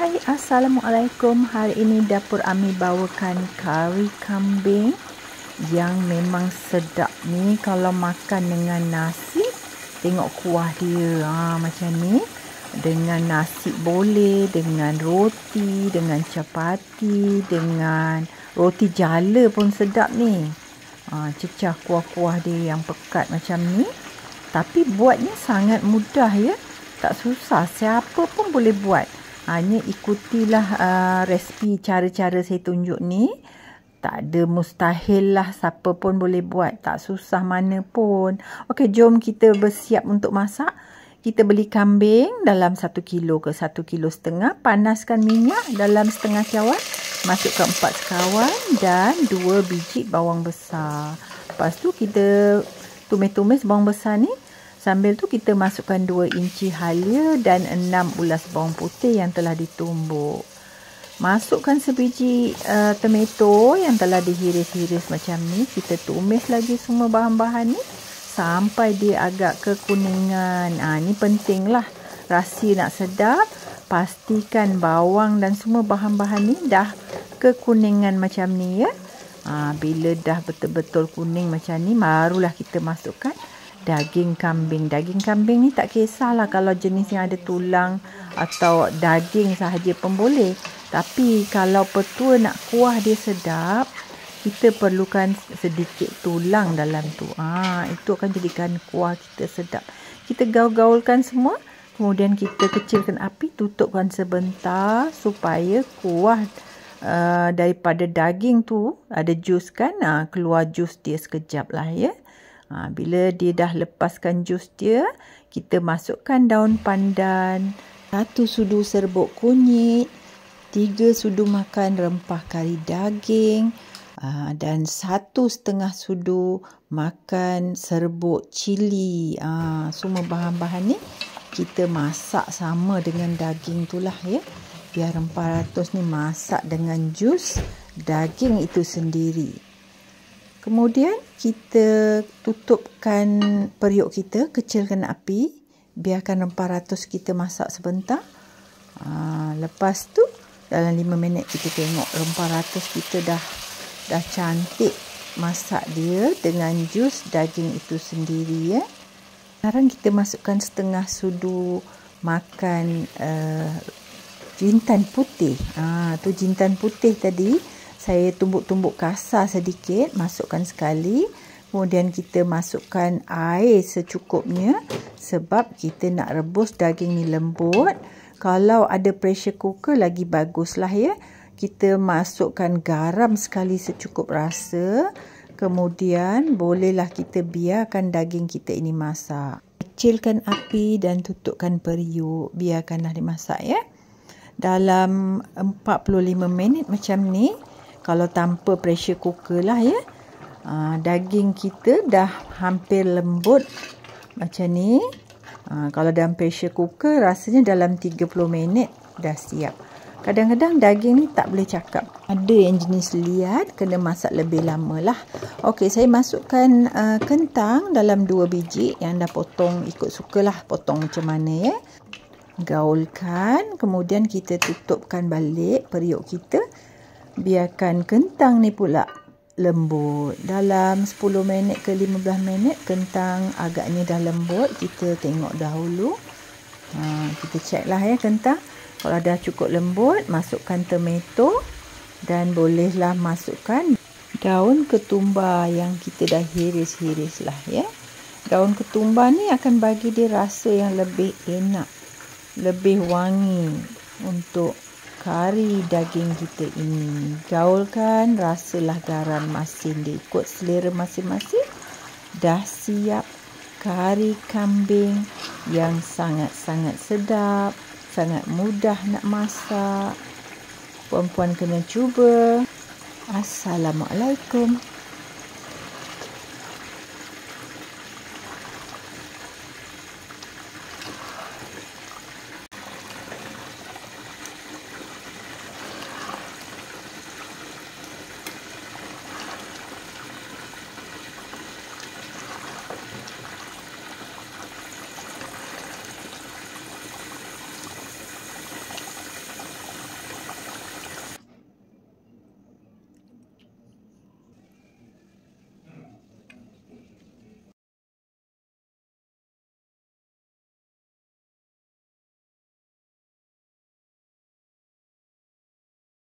Hai, Assalamualaikum. Hari ini dapur Ami bawakan kari kambing yang memang sedap ni kalau makan dengan nasi. Tengok kuah dia macam ni. Dengan nasi boleh, dengan roti, dengan capati, dengan roti jala pun sedap ni. Cecah kuah-kuah dia yang pekat macam ni. Tapi buatnya sangat mudah ya. Tak susah, siapa pun boleh buat. Hanya ikutilah resipi cara-cara saya tunjuk ni. Tak ada mustahil lah, siapa pun boleh buat. Tak susah mana pun. Okey, jom kita bersiap untuk masak. Kita beli kambing dalam 1 kilo ke 1,5 kilo. Panaskan minyak dalam setengah cawan. Masukkan 4 sekawan dan 2 biji bawang besar. Lepas tu kita tumis-tumis bawang besar ni. Sambil tu kita masukkan 2 inci halia dan 6 ulas bawang putih yang telah ditumbuk. Masukkan sebiji tomato yang telah dihiris-hiris macam ni. Kita tumis lagi semua bahan-bahan ni sampai dia agak kekuningan. Ni penting lah. Rasa nak sedap, pastikan bawang dan semua bahan-bahan ni dah kekuningan macam ni ya. Bila dah betul-betul kuning macam ni, barulah kita masukkan daging kambing. Daging kambing ni tak kisahlah kalau jenis yang ada tulang atau daging sahaja pun boleh. Tapi kalau petua nak kuah dia sedap, kita perlukan sedikit tulang dalam tu. Itu akan jadikan kuah kita sedap. Kita gaul-gaulkan semua. Kemudian kita kecilkan api, tutupkan sebentar supaya kuah daripada daging tu ada jus kan. Keluar jus dia sekejap lah ya. Bila dia dah lepaskan jus dia, kita masukkan daun pandan, 1 sudu serbuk kunyit, 3 sudu makan rempah kari daging, dan 1,5 sudu makan serbuk cili. Semua bahan-bahan ni kita masak sama dengan daging tu lah ya. Biar rempah ratus ni masak dengan jus daging itu sendiri. Kemudian kita tutupkan periuk kita, kecilkan api, biarkan rempah ratus kita masak sebentar. Lepas tu dalam 5 minit kita tengok rempah ratus kita dah cantik masak dia dengan jus daging itu sendiri ya. Sekarang kita masukkan 1/2 sudu makan jintan putih. Tu jintan putih tadi saya tumbuk-tumbuk kasar sedikit, masukkan sekali. Kemudian kita masukkan air secukupnya sebab kita nak rebus daging ni lembut. Kalau ada pressure cooker lagi baguslah ya. Kita masukkan garam sekali secukup rasa. Kemudian bolehlah kita biarkan daging kita ini masak. Kecilkan api dan tutupkan periuk. Biarkanlah dimasak ya. Dalam 45 minit macam ni. Kalau tanpa pressure cooker lah ya. Daging kita dah hampir lembut macam ni. Kalau dalam pressure cooker rasanya dalam 30 minit dah siap. Kadang-kadang daging ni tak boleh cakap. Ada yang jenis liat kena masak lebih lama lah. Okey, saya masukkan kentang dalam 2 biji yang dah potong ikut sukalah potong macam mana ya. Gaulkan, kemudian kita tutupkan balik periuk kita. Biarkan kentang ni pula lembut. Dalam 10 minit ke 15 minit kentang agaknya dah lembut. Kita tengok dahulu. Kita check lah ya kentang. Kalau dah cukup lembut, masukkan tomato. Dan bolehlah masukkan daun ketumbar yang kita dah hiris-hiris lah ya. Daun ketumbar ni akan bagi dia rasa yang lebih enak. Lebih wangi untuk kari daging kita ini. Gaulkan, rasalah garam masin dia ikut selera masing-masing. Dah siap kari kambing yang sangat-sangat sedap, sangat mudah nak masak. Puan-puan kena cuba. Assalamualaikum.